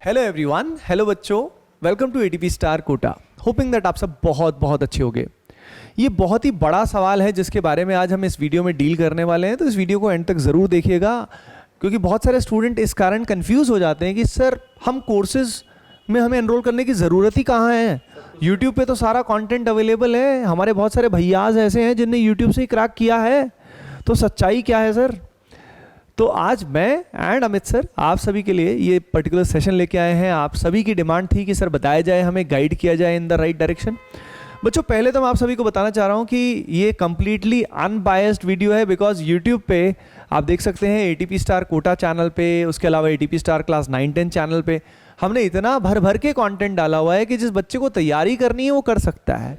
Hello everyone, hello बच्चों, welcome to ATP star Kota. Hoping that आप सब बहुत बहुत अच्छे होंगे। ये बहुत ही बड़ा सवाल है जिसके बारे में आज हम इस वीडियो में डील करने वाले हैं, तो इस वीडियो को एंड तक ज़रूर देखिएगा, क्योंकि बहुत सारे स्टूडेंट इस कारण कंफ्यूज हो जाते हैं कि सर हम कोर्सेज में हमें एनरोल करने की ज़रूरत ही कहाँ है। यूट्यूब पे तो सारा कंटेंट अवेलेबल है, हमारे बहुत सारे भैयाज ऐसे हैं जिनने यूट्यूब से ही क्रैक किया है, तो सच्चाई क्या है सर। तो आज मैं एंड अमित सर आप सभी के लिए ये पर्टिकुलर सेशन लेके आए हैं। आप सभी की डिमांड थी कि सर बताया जाए, हमें गाइड किया जाए इन द राइट डायरेक्शन। बच्चों पहले तो मैं आप सभी को बताना चाह रहा हूँ कि ये कम्प्लीटली अनबायस्ड वीडियो है, बिकॉज यूट्यूब पे आप देख सकते हैं एटीपी स्टार कोटा चैनल पे, उसके अलावा एटीपी स्टार क्लास 9-10 चैनल पे हमने इतना भर भर के कंटेंट डाला हुआ है कि जिस बच्चे को तैयारी करनी है वो कर सकता है,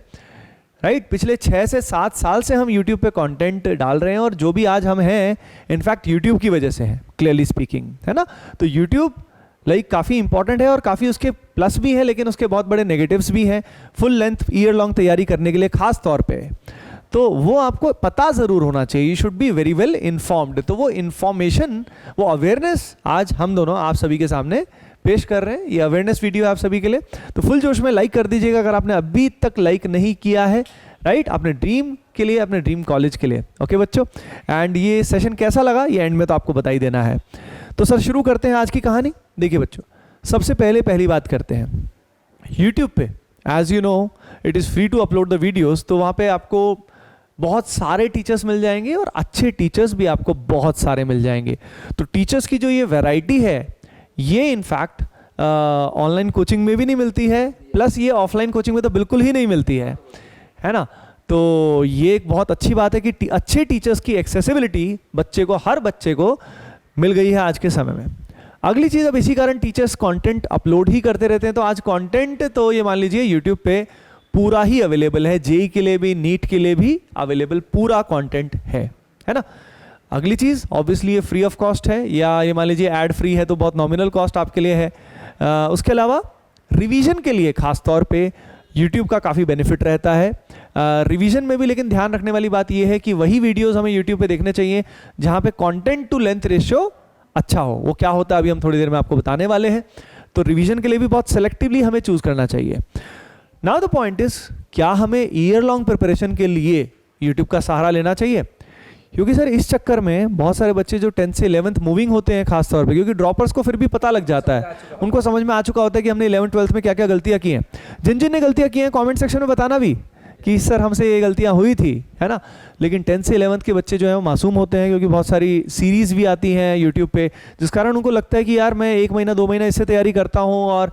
राइट। पिछले 6 से 7 साल से हम YouTube पे कंटेंट डाल रहे हैं, और जो भी आज हम हैं इनफैक्ट YouTube की वजह से हैं, क्लियरली स्पीकिंग, है ना। तो YouTube काफ़ी इंपॉर्टेंट है और काफ़ी उसके प्लस भी है, लेकिन उसके बहुत बड़े नेगेटिव्स भी हैं। फुल लेंथ ईयर लॉन्ग तैयारी करने के लिए खास तौर पे तो वो आपको पता ज़रूर होना चाहिए, you should be very well informed. तो वो इन्फॉर्मेशन, वो अवेयरनेस आज हम दोनों आप सभी के सामने पेश कर रहे हैं। ये अवेयरनेस वीडियो है आप सभी के लिए, तो फुल जोश में लाइक कर दीजिएगा अगर आपने अभी तक लाइक नहीं किया है, राइट। अपने ड्रीम के लिए, अपने ड्रीम कॉलेज के लिए, ओके बच्चों। एंड ये सेशन कैसा लगा ये एंड में तो आपको बता ही देना है। तो सर शुरू करते हैं आज की कहानी। देखिए बच्चों, सबसे पहले पहली बात करते हैं, यूट्यूब पे as you know it is free to upload the videos. तो वहाँ पे आपको बहुत सारे टीचर्स मिल जाएंगे और अच्छे टीचर्स भी आपको बहुत सारे मिल जाएंगे। तो टीचर्स की जो ये वैरायटी है ये इनफैक्ट ऑनलाइन कोचिंग में भी नहीं मिलती है, प्लस ये ऑफलाइन कोचिंग में तो बिल्कुल ही नहीं मिलती है ना। तो ये एक बहुत अच्छी बात है कि अच्छे टीचर्स की एक्सेसिबिलिटी बच्चे को, हर बच्चे को मिल गई है आज के समय में। अगली चीज़, अब इसी कारण टीचर्स कंटेंट अपलोड ही करते रहते हैं, तो आज कंटेंट तो ये मान लीजिए यूट्यूब पे पूरा ही अवेलेबल है, जेई के लिए भी, नीट के लिए भी अवेलेबल पूरा कंटेंट है ना। अगली चीज़ ऑब्वियसली ये फ्री ऑफ कॉस्ट है, या ये मान लीजिए ऐड फ्री है तो बहुत नॉमिनल कॉस्ट आपके लिए है। उसके अलावा रिवीजन के लिए खास तौर पे यूट्यूब का काफ़ी बेनिफिट रहता है रिवीजन में भी, लेकिन ध्यान रखने वाली बात ये है कि वही वीडियोस हमें यूट्यूब पे देखने चाहिए जहाँ पे कंटेंट टू लेंथ रेशियो अच्छा हो। वो क्या होता है अभी हम थोड़ी देर में आपको बताने वाले हैं। तो रिवीजन के लिए भी बहुत सेलेक्टिवली हमें चूज़ करना चाहिए। नाउ द पॉइंट इज, क्या हमें ईयर लॉन्ग प्रिपरेशन के लिए यूट्यूब का सहारा लेना चाहिए? क्योंकि सर इस चक्कर में बहुत सारे बच्चे जो 10th से 11th मूविंग होते हैं खास तौर पे, क्योंकि ड्रॉपर्स को फिर भी पता लग जाता है, उनको समझ में आ चुका होता है कि हमने 11th-12th में क्या क्या गलतियां की हैं। जिन जिन ने गलतियां की हैं कमेंट सेक्शन में बताना भी कि सर हमसे ये गलतियां हुई थी, है ना। लेकिन 10th से 11th के बच्चे जो हैं वो मासूम होते हैं, क्योंकि बहुत सारी सीरीज़ भी आती हैं यूट्यूब पे, जिस कारण उनको लगता है कि यार मैं 1 महीना 2 महीना इससे तैयारी करता हूँ, और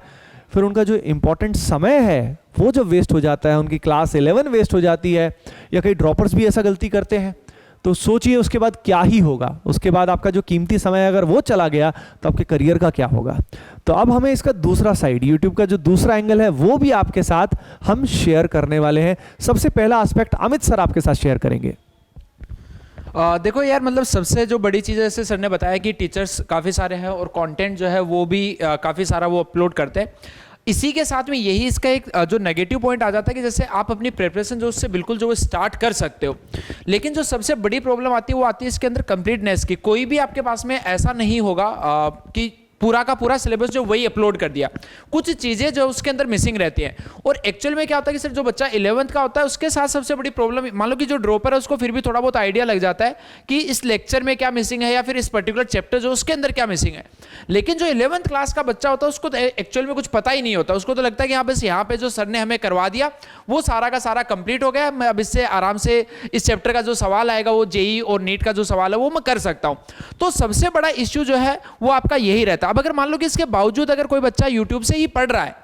फिर उनका जो इम्पोर्टेंट समय है वो जब वेस्ट हो जाता है, उनकी क्लास 11 वेस्ट हो जाती है, या कई ड्रॉपर्स भी ऐसा गलती करते हैं। तो सोचिए उसके बाद क्या ही होगा। उसके बाद आपका जो कीमती समय अगर वो चला गया तो आपके करियर का क्या होगा। तो अब हमें इसका दूसरा साइड, यूट्यूब का जो दूसरा एंगल है वो भी आपके साथ हम शेयर करने वाले हैं। सबसे पहला एस्पेक्ट अमित सर आपके साथ शेयर करेंगे। देखो यार, मतलब सबसे जो बड़ी चीज़ है, जैसे सर ने बताया कि टीचर्स काफ़ी सारे हैं और कंटेंट जो है वो भी काफ़ी सारा वो अपलोड करते हैं। इसी के साथ में यही इसका एक जो नेगेटिव पॉइंट आ जाता है कि जैसे आप अपनी प्रिपरेशन जो उससे बिल्कुल जो स्टार्ट कर सकते हो, लेकिन जो सबसे बड़ी प्रॉब्लम आती है वो आती है इसके अंदर कंप्लीटनेस की। कोई भी आपके पास में ऐसा नहीं होगा कि पूरा का पूरा सिलेबस जो वही अपलोड कर दिया, कुछ चीज़ें जो उसके अंदर मिसिंग रहती हैं। और एक्चुअल में क्या होता है कि सिर्फ जो बच्चा 11th का होता है उसके साथ सबसे बड़ी प्रॉब्लम, मान लो कि जो ड्रॉपर है उसको फिर भी थोड़ा बहुत आइडिया लग जाता है कि इस लेक्चर में क्या मिसिंग है, या फिर इस पर्टिकुलर चैप्टर जो उसके अंदर क्या मिसिंग है। लेकिन जो 11th क्लास का बच्चा होता है उसको तो एक्चुअल में कुछ पता ही नहीं होता। उसको तो लगता है कि हाँ बस यहाँ पे जो सर ने हमें करवा दिया वो सारा का सारा कंप्लीट हो गया, मैं अब इससे आराम से इस चैप्टर का जो सवाल आएगा वो जेई और नीट का जो सवाल है वो मैं कर सकता हूँ। तो सबसे बड़ा इश्यू जो है वो आपका यही रहता है। अब अगर मान लो कि इसके बावजूद अगर कोई बच्चा यूट्यूब से ही पढ़ रहा है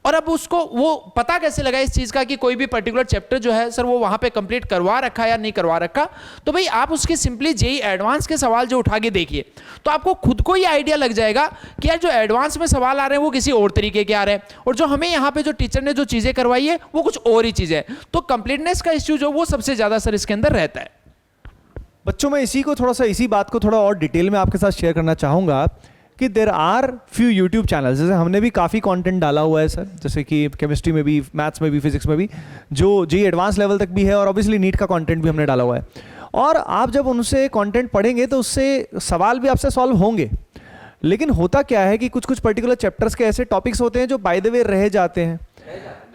और अब उसको वो पता कैसे लगा इस चीज का कि कोई भी पर्टिकुलर चैप्टर जो है सर वो वहां पे कंप्लीट करवा रखा है या नहीं करवा रखा, तो भाई आप उसके सिंपली जेई एडवांस के सवाल जो उठा के देखिए, तो आपको खुद को ही आइडिया लग जाएगा कि यार जो एडवांस में सवाल आ रहे हैं वो किसी और तरीके के आ रहे हैं, और जो हमें यहाँ पे जो टीचर ने जो चीजें करवाई है वो कुछ और ही चीज है। तो कंप्लीटनेस का इश्यू जो वो सबसे ज्यादा सर इसके अंदर रहता है। बच्चों मैं इसी बात को थोड़ा और डिटेल में आपके साथ शेयर करना चाहूँगा कि there are few YouTube channels, जैसे हमने भी काफ़ी कंटेंट डाला हुआ है सर, जैसे कि केमिस्ट्री में भी, मैथ्स में भी, फिजिक्स में भी, जो जी एडवांस लेवल तक भी है, और ऑब्वियसली नीट का कंटेंट भी हमने डाला हुआ है। और आप जब उनसे कंटेंट पढ़ेंगे तो उससे सवाल भी आपसे सॉल्व होंगे, लेकिन होता क्या है कि कुछ कुछ पर्टिकुलर चैप्टर्स के ऐसे टॉपिक्स होते हैं जो बाय द वे रह जाते हैं,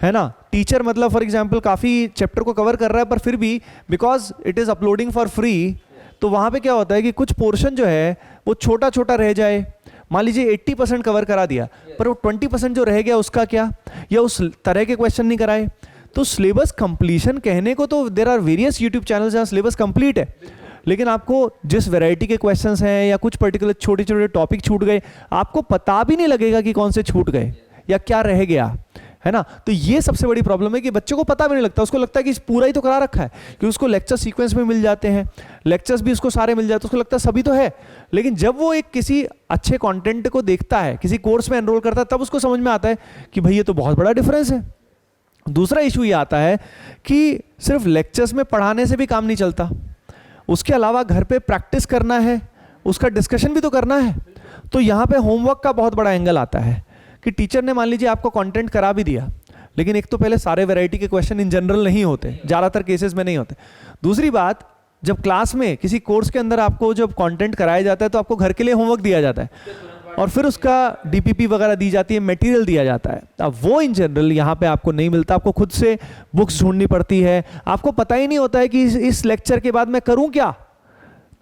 है ना। टीचर मतलब फॉर एग्जांपल काफ़ी चैप्टर को कवर कर रहा है, पर फिर भी because it is uploading for free, तो वहाँ पे क्या होता है कि कुछ पोर्शन जो है वो छोटा छोटा रह जाए। मान लीजिए 80% कवर करा दिया, पर वो 20% जो रह गया उसका क्या, या उस तरह के क्वेश्चन नहीं कराए। तो सिलेबस कंप्लीशन कहने को तो there are various YouTube channels जहाँ सिलेबस कंप्लीट है, लेकिन आपको जिस वैरायटी के क्वेश्चंस हैं या कुछ पर्टिकुलर छोटे छोटे टॉपिक छूट गए, आपको पता भी नहीं लगेगा कि कौन से छूट गए या क्या रह गया, है ना। तो ये सबसे बड़ी प्रॉब्लम है कि बच्चों को पता भी नहीं लगता, उसको लगता है कि पूरा ही तो करा रखा है, कि उसको लेक्चर सीक्वेंस में मिल जाते हैं, लेक्चर्स भी उसको सारे मिल जाते हैं, उसको लगता है सभी तो है। लेकिन जब वो एक किसी अच्छे कंटेंट को देखता है, किसी कोर्स में एनरोल करता है, तब उसको समझ में आता है कि भाई ये तो बहुत बड़ा डिफरेंस है। दूसरा इशू ये आता है कि सिर्फ लेक्चर्स में पढ़ाने से भी काम नहीं चलता, उसके अलावा घर पे प्रैक्टिस करना है, उसका डिस्कशन भी तो करना है। तो यहाँ पे होमवर्क का बहुत बड़ा एंगल आता है कि टीचर ने मान लीजिए आपको कंटेंट करा भी दिया, लेकिन एक तो पहले सारे वैरायटी के क्वेश्चन इन जनरल नहीं होते, ज़्यादातर केसेस में नहीं होते। दूसरी बात, जब क्लास में किसी कोर्स के अंदर आपको जब कंटेंट कराया जाता है तो आपको घर के लिए होमवर्क दिया जाता है, और फिर उसका डीपीपी वगैरह दी जाती है, मटेरियल दिया जाता है। अब वो इन जनरल यहाँ पे आपको नहीं मिलता, आपको खुद से बुक्स ढूंढनी पड़ती है, आपको पता ही नहीं होता है कि इस लेक्चर के बाद मैं करूँ क्या।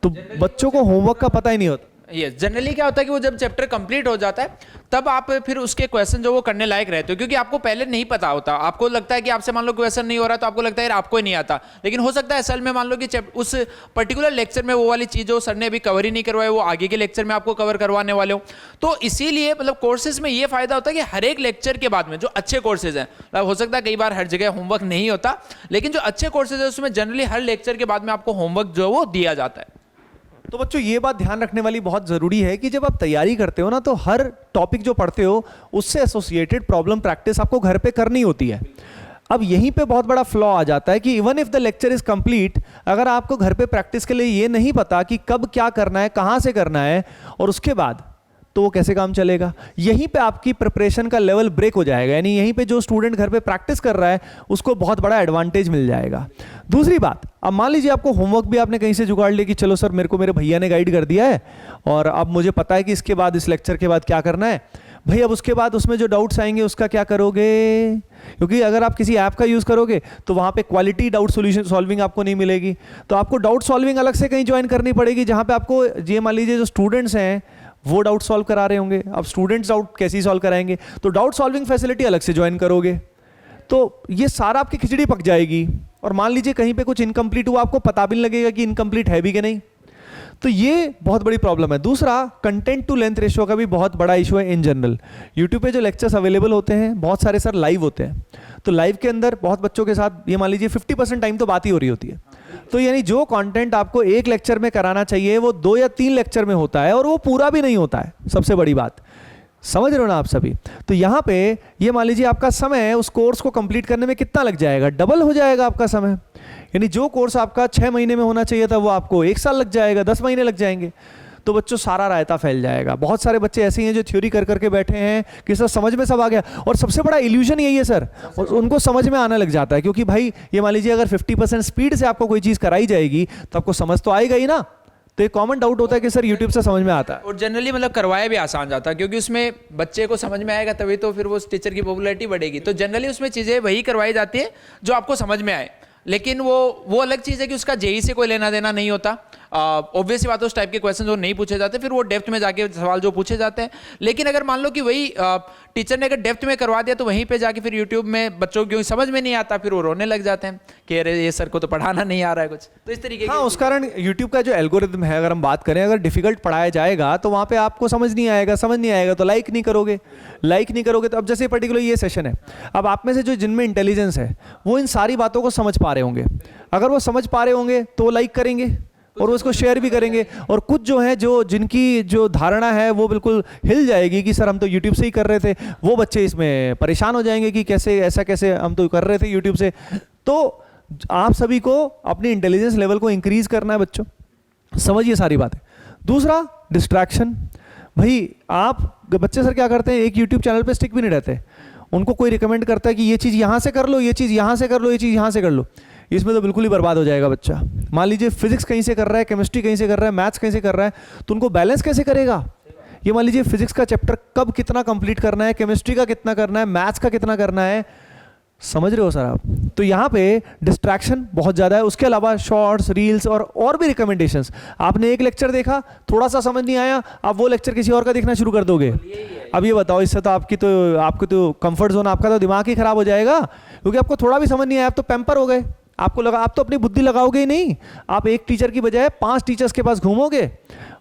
तो बच्चों को होमवर्क का पता ही नहीं होता। ये जनरली क्या होता है कि वो जब चैप्टर कंप्लीट हो जाता है तब आप फिर उसके क्वेश्चन जो वो करने लायक रहते हो, क्योंकि आपको पहले नहीं पता होता। आपको लगता है कि आपसे मान लो क्वेश्चन नहीं हो रहा तो आपको लगता है यार आपको ही नहीं आता, लेकिन हो सकता है असल में मान लो कि उस पर्टिकुलर लेक्चर में वो वाली चीज़ जो सर ने अभी कवर ही नहीं करवाई वो आगे के लेक्चर में आपको कवर करवाने वाले हो। तो इसीलिए मतलब कोर्सेज में ये फायदा होता है कि हर एक लेक्चर के बाद में जो अच्छे कोर्सेज हैं, मतलब हो सकता है कई बार हर जगह होमवर्क नहीं होता, लेकिन जो अच्छे कोर्सेज है उसमें जनरली हर लेक्चर के बाद में आपको होमवर्क जो है वो दिया जाता है। तो बच्चों ये बात ध्यान रखने वाली बहुत ज़रूरी है कि जब आप तैयारी करते हो ना, तो हर टॉपिक जो पढ़ते हो उससे एसोसिएटेड प्रॉब्लम प्रैक्टिस आपको घर पे करनी होती है। अब यहीं पे बहुत बड़ा फ्लॉ आ जाता है कि even if the lecture is complete, अगर आपको घर पे प्रैक्टिस के लिए ये नहीं पता कि कब क्या करना है, कहाँ से करना है और उसके बाद, तो वो कैसे काम चलेगा। यहीं पे आपकी प्रिपरेशन का लेवल ब्रेक हो जाएगा, यानी यहीं पे जो स्टूडेंट घर पे प्रैक्टिस कर रहा है उसको बहुत बड़ा एडवांटेज मिल जाएगा। दूसरी बात, अब मान लीजिए आपको होमवर्क भी आपने कहीं से जुगाड़ लिया कि चलो सर मेरे को मेरे भैया ने गाइड कर दिया है और अब मुझे पता है कि इसके बाद इस लेक्चर के बाद क्या करना है। भाई अब उसके बाद उसमें जो डाउट्स आएंगे उसका क्या करोगे, क्योंकि अगर आप किसी ऐप का यूज़ करोगे तो वहाँ पे क्वालिटी डाउट सॉल्यूशन सॉल्विंग आपको नहीं मिलेगी, तो आपको डाउट सॉल्विंग अलग से कहीं ज्वाइन करनी पड़ेगी, जहाँ पे आपको ये मान लीजिए जो स्टूडेंट्स हैं वो डाउट सॉल्व करा रहे होंगे। अब स्टूडेंट्स डाउट कैसे सॉल्व कराएंगे, तो डाउट सॉल्विंग फैसिलिटी अलग से ज्वाइन करोगे, तो ये सारा आपकी खिचड़ी पक जाएगी। और मान लीजिए कहीं पे कुछ इनकम्प्लीट हुआ, आपको पता भी नहीं लगेगा कि इनकम्प्लीट है भी कि नहीं, तो ये बहुत बड़ी प्रॉब्लम है। दूसरा, कंटेंट टू लेंथ रेशियो का भी बहुत बड़ा इशू है इन जनरल। यूट्यूब पे जो लेक्चर्स अवेलेबल होते हैं बहुत सारे सर लाइव होते हैं, तो लाइव के अंदर बहुत बच्चों के साथ ये मान लीजिए 50% टाइम तो बात ही हो रही होती है, तो यानी जो कंटेंट आपको एक लेक्चर में कराना चाहिए वो 2 या 3 लेक्चर में होता है और वो पूरा भी नहीं होता है। सबसे बड़ी बात, समझ रहे हो ना आप सभी। तो यहाँ पे ये मान लीजिए आपका समय उस कोर्स को कंप्लीट करने में कितना लग जाएगा, डबल हो जाएगा आपका समय। यानी जो कोर्स आपका 6 महीने में होना चाहिए था वो आपको 1 साल लग जाएगा, 10 महीने लग जाएंगे। तो बच्चों सारा रायता फैल जाएगा। बहुत सारे बच्चे ऐसे हैं जो थ्योरी कर करके बैठे हैं कि सर समझ में सब आ गया, और सबसे बड़ा इल्यूजन यही है सर, उनको समझ में आने लग जाता है, क्योंकि भाई ये मान लीजिए अगर 50% स्पीड से आपको कोई चीज़ कराई जाएगी तो आपको समझ तो आएगा ही ना। तो एक कॉमन डाउट होता है कि सर यूट्यूब से समझ में आता है, और जनरली मतलब करवाया भी आसान जाता है, क्योंकि उसमें बच्चे को समझ में आएगा तभी तो फिर वो टीचर की पॉपुलैरिटी बढ़ेगी। तो जनरली उसमें चीज़ें वही करवाई जाती है जो आपको समझ में आए, लेकिन वो अलग चीज़ है कि उसका जेई से कोई लेना देना नहीं होता। ऑब्वियसली बात है, उस टाइप के क्वेश्चन जो नहीं पूछे जाते, फिर वो डेप्थ में जाके सवाल जो पूछे जाते हैं। लेकिन अगर मान लो कि वही टीचर ने अगर डेप्थ में करवा दिया तो वहीं पे जाके फिर यूट्यूब में बच्चों को समझ में नहीं आता, फिर वो रोने लग जाते हैं कि अरे ये सर को तो पढ़ाना नहीं आ रहा है कुछ, तो इस तरीके। हाँ, उस कारण यूट्यूब का जो एल्गोरिथम है, अगर हम बात करें, अगर डिफिकल्ट पढ़ाया जाएगा तो वहाँ पे आपको समझ नहीं आएगा तो लाइक नहीं करोगे। तो अब जैसे पर्टिकुलर ये सेशन है, अब आप में से जो जिनमें इंटेलिजेंस है वो इन सारी बातों को समझ पा रहे होंगे, अगर वो समझ पा रहे होंगे तो वो लाइक करेंगे और उसको शेयर भी करेंगे। और कुछ जो है जो जिनकी जो धारणा है वो बिल्कुल हिल जाएगी कि सर हम तो यूट्यूब से ही कर रहे थे, वो बच्चे इसमें परेशान हो जाएंगे कि कैसे ऐसा, कैसे हम तो कर रहे थे यूट्यूब से। तो आप सभी को अपनी इंटेलिजेंस लेवल को इंक्रीज करना है बच्चों, समझिए सारी बातें। दूसरा, डिस्ट्रैक्शन। भाई आप बच्चे सर क्या करते हैं, एक यूट्यूब चैनल पे स्टिक भी नहीं रहते, उनको कोई रिकमेंड करता है कि ये चीज़ यहाँ से कर लो, ये चीज़ यहाँ से कर लो, ये चीज़ यहाँ से कर लो, इसमें तो बिल्कुल ही बर्बाद हो जाएगा बच्चा। मान लीजिए फिजिक्स कहीं से कर रहा है, केमिस्ट्री कहीं से कर रहा है, मैथ्स कहीं से कर रहा है, तो उनको बैलेंस कैसे करेगा। ये मान लीजिए फिजिक्स का चैप्टर कब कितना कंप्लीट करना है, केमिस्ट्री का कितना करना है, मैथ्स का कितना करना है, समझ रहे हो सर आप? तो यहाँ पे डिस्ट्रैक्शन बहुत ज़्यादा है। उसके अलावा शॉर्ट्स, रील्स और भी रिकमेंडेशंस। आपने एक लेक्चर देखा, थोड़ा सा समझ नहीं आया, आप वो लेक्चर किसी और का देखना शुरू कर दोगे। अब ये बताओ, इससे तो आपको तो कंफर्ट जोन, आपका तो दिमाग ही खराब हो जाएगा, क्योंकि आपको थोड़ा भी समझ नहीं आया, आप तो पैम्पर हो गए। आपको लगा आप तो अपनी बुद्धि लगाओगे ही नहीं, आप एक टीचर की बजाय 5 टीचर्स के पास घूमोगे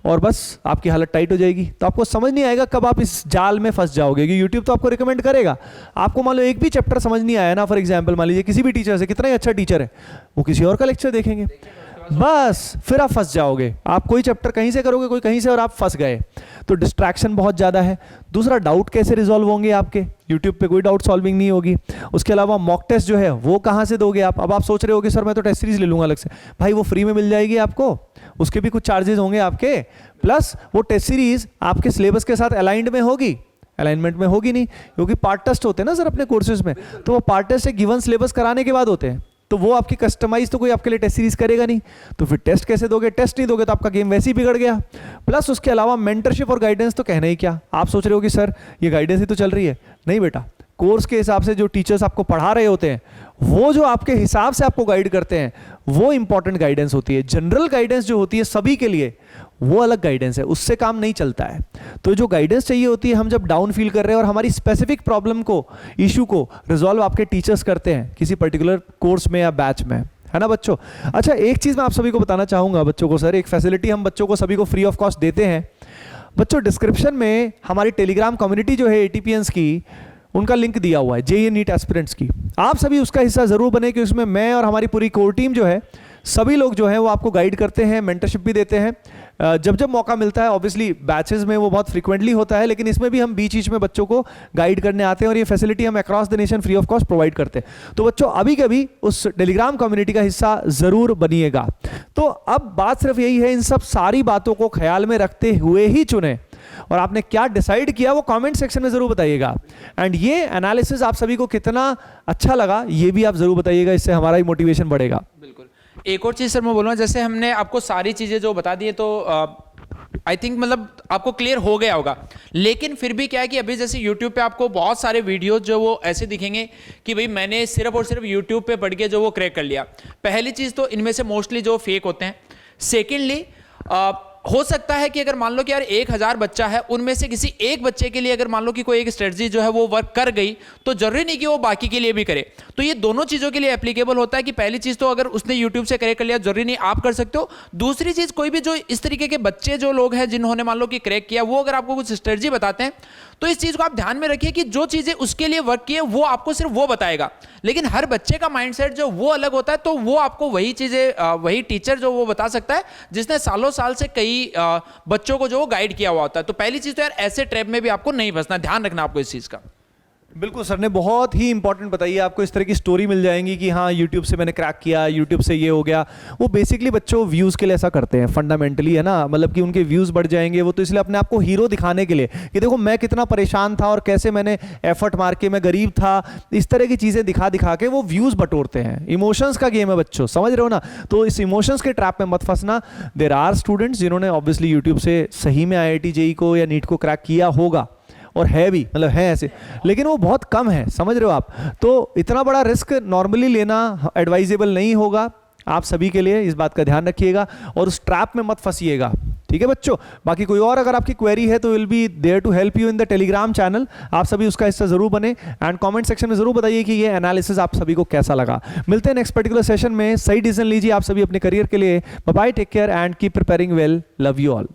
और बस आपकी हालत टाइट हो जाएगी। तो आपको समझ नहीं आएगा कब आप इस जाल में फंस जाओगे, क्योंकि यूट्यूब तो आपको रिकमेंड करेगा। आपको मान लो एक भी चैप्टर समझ नहीं आया ना, फॉर एग्जांपल मान लीजिए किसी भी टीचर से, कितना ही अच्छा टीचर है, वो किसी और का लेक्चर देखेंगे, बस फिर आप फंस जाओगे। आप कोई चैप्टर कहीं से करोगे, कोई कहीं से, और आप फंस गए। तो डिस्ट्रैक्शन बहुत ज़्यादा है। दूसरा, डाउट कैसे रिजॉल्व होंगे आपके? यूट्यूब पे कोई डाउट सॉल्विंग नहीं होगी। उसके अलावा मॉक टेस्ट जो है वो कहाँ से दोगे आप? अब आप सोच रहे हो कि सर मैं तो टेस्ट सीरीज ले लूँगा अलग से। भाई वो फ्री में मिल जाएगी आपको, उसके भी कुछ चार्जेस होंगे आपके, प्लस वो टेस्ट सीरीज आपके सिलेबस के साथ अलाइंड में होगी, अलाइनमेंट में होगी नहीं, क्योंकि पार्ट टेस्ट होते हैं ना सर अपने कोर्सेज में, तो वो पार्ट टेस्ट एक गिवन सिलेबस कराने के बाद होते हैं, तो वो आपकी कस्टमाइज तो कोई आपके लिए टेस्ट सीरीज करेगा नहीं। तो फिर टेस्ट कैसे दोगे? टेस्ट नहीं दोगे तो आपका गेम वैसे ही बिगड़ गया। प्लस उसके अलावा मेंटरशिप और गाइडेंस तो कहना ही क्या। आप सोच रहे हो कि सर ये गाइडेंस ही तो चल रही है, नहीं बेटा, कोर्स के हिसाब से जो टीचर्स आपको पढ़ा रहे होते हैं, वो जो आपके हिसाब से आपको गाइड करते हैं, वो इंपॉर्टेंट गाइडेंस होती है। जनरल गाइडेंस जो होती है सभी के लिए, वो अलग गाइडेंस है, उससे काम नहीं चलता है। तो जो गाइडेंस चाहिए होती है, हम जब डाउन फील कर रहे हैं और हमारी स्पेसिफिक प्रॉब्लम को, इशू को रिजॉल्व आपके टीचर्स करते हैं किसी पर्टिकुलर कोर्स में या बैच में, है ना बच्चों? अच्छा, एक चीज़ मैं आप सभी को बताना चाहूँगा बच्चों को, सर एक फैसिलिटी हम बच्चों को सभी को फ्री ऑफ कॉस्ट देते हैं। बच्चों डिस्क्रिप्शन में हमारी टेलीग्राम कम्युनिटी जो है एटीपीएंस की, उनका लिंक दिया हुआ है, जेईई नीट एस्पिरेंट्स की। आप सभी उसका हिस्सा ज़रूर बने, कि उसमें मैं और हमारी पूरी कोर टीम जो है, सभी लोग जो हैं वो आपको गाइड करते हैं, मेंटरशिप भी देते हैं जब जब मौका मिलता है। ऑब्वियसली बैचेस में वो बहुत फ्रीक्वेंटली होता है, लेकिन इसमें भी हम बीच बीच में बच्चों को गाइड करने आते हैं, और ये फैसिलिटी हम across the nation free of cost provide करते हैं। तो बच्चों अभी कभी उस टेलीग्राम कम्युनिटी का हिस्सा ज़रूर बनिएगा। तो अब बात सिर्फ यही है, इन सब सारी बातों को ख्याल में रखते हुए ही चुने, और आपने क्या डिसाइड किया वो कमेंट सेक्शन में जरूर बताइएगा। एंड ये एनालिसिस आप सभी को कितना अच्छा लगा ये भी आप जरूर बताइएगा, इससे हमारा ही मोटिवेशन बढ़ेगा। बिल्कुल। एक और चीज़ सर मैं बोलूँगा, जैसे हमने आपको सारी चीज़ें जो बता दी है, तो आई थिंक मतलब आपको क्लियर हो गया होगा, लेकिन फिर भी क्या है कि अभी जैसे YouTube पे आपको बहुत सारे वीडियोस जो वो ऐसे दिखेंगे कि भाई मैंने सिर्फ और सिर्फ YouTube पे पढ़ के जो वो क्रैक कर लिया। पहली चीज़ तो इनमें से मोस्टली जो फेक होते हैं। सेकेंडली हो सकता है कि अगर मान लो कि यार 1000 बच्चा है, उनमें से किसी एक बच्चे के लिए अगर मान लो कि कोई एक स्ट्रेटजी जो है वो वर्क कर गई, तो जरूरी नहीं कि वो बाकी के लिए भी करे। तो ये दोनों चीज़ों के लिए एप्लीकेबल होता है कि पहली चीज़ तो अगर उसने यूट्यूब से क्रैक कर लिया, जरूरी नहीं आप कर सकते हो। दूसरी चीज़, कोई भी जो इस तरीके के बच्चे जो लोग हैं जिन्होंने मान लो कि क्रैक किया, वो अगर आपको कुछ स्ट्रेटजी बताते हैं, तो इस चीज़ को आप ध्यान में रखिए कि जो चीज़ें उसके लिए वर्क की है वो आपको सिर्फ वो बताएगा, लेकिन हर बच्चे का माइंडसेट जो वो अलग होता है, तो वो आपको वही चीज़ें वही टीचर जो वो बता सकता है जिसने सालों साल से कई बच्चों को जो वो गाइड किया हुआ होता है। तो पहली चीज़ तो यार ऐसे ट्रैप में भी आपको नहीं फंसना, ध्यान रखना आपको इस चीज़ का। बिल्कुल सर ने बहुत ही इंपॉर्टेंट बताइए। आपको इस तरह की स्टोरी मिल जाएंगी कि हाँ यूट्यूब से मैंने क्रैक किया, यूट्यूब से ये हो गया। वो बेसिकली बच्चों व्यूज़ के लिए ऐसा करते हैं फंडामेंटली, है ना, मतलब कि उनके व्यूज़ बढ़ जाएंगे। वो तो इसलिए अपने आप को हीरो दिखाने के लिए कि देखो मैं कितना परेशान था और कैसे मैंने एफर्ट मार के, मैं गरीब था, इस तरह की चीज़ें दिखा दिखा के वो व्यूज़ बटोरते हैं। इमोशंस का गेम है बच्चों, समझ रहे हो ना? तो इस इमोशंस के ट्रैप में मत फंसना। देयर आर स्टूडेंट्स जिन्होंने ऑब्वियसली यूट्यूब से सही में IIT JEE को या नीट को क्रैक किया होगा, और है भी, मतलब है ऐसे, लेकिन वो बहुत कम है, समझ रहे हो आप? तो इतना बड़ा रिस्क नॉर्मली लेना एडवाइजेबल नहीं होगा आप सभी के लिए, इस बात का ध्यान रखिएगा और उस ट्रैप में मत फंसिएगा, ठीक है बच्चों? बाकी कोई और अगर आपकी क्वेरी है तो will be there to help you in the Telegram channel. आप सभी उसका हिस्सा जरूर बने एंड कमेंट सेक्शन में जरूर बताइए कि ये एनालिसिस आप सभी को कैसा लगा। मिलते हैं नेक्स्ट पर्टिकुलर सेशन में। सही डिसीजन लीजिए आप सभी अपने करियर के लिए। Bye bye, take care and keep preparing well. Love you all.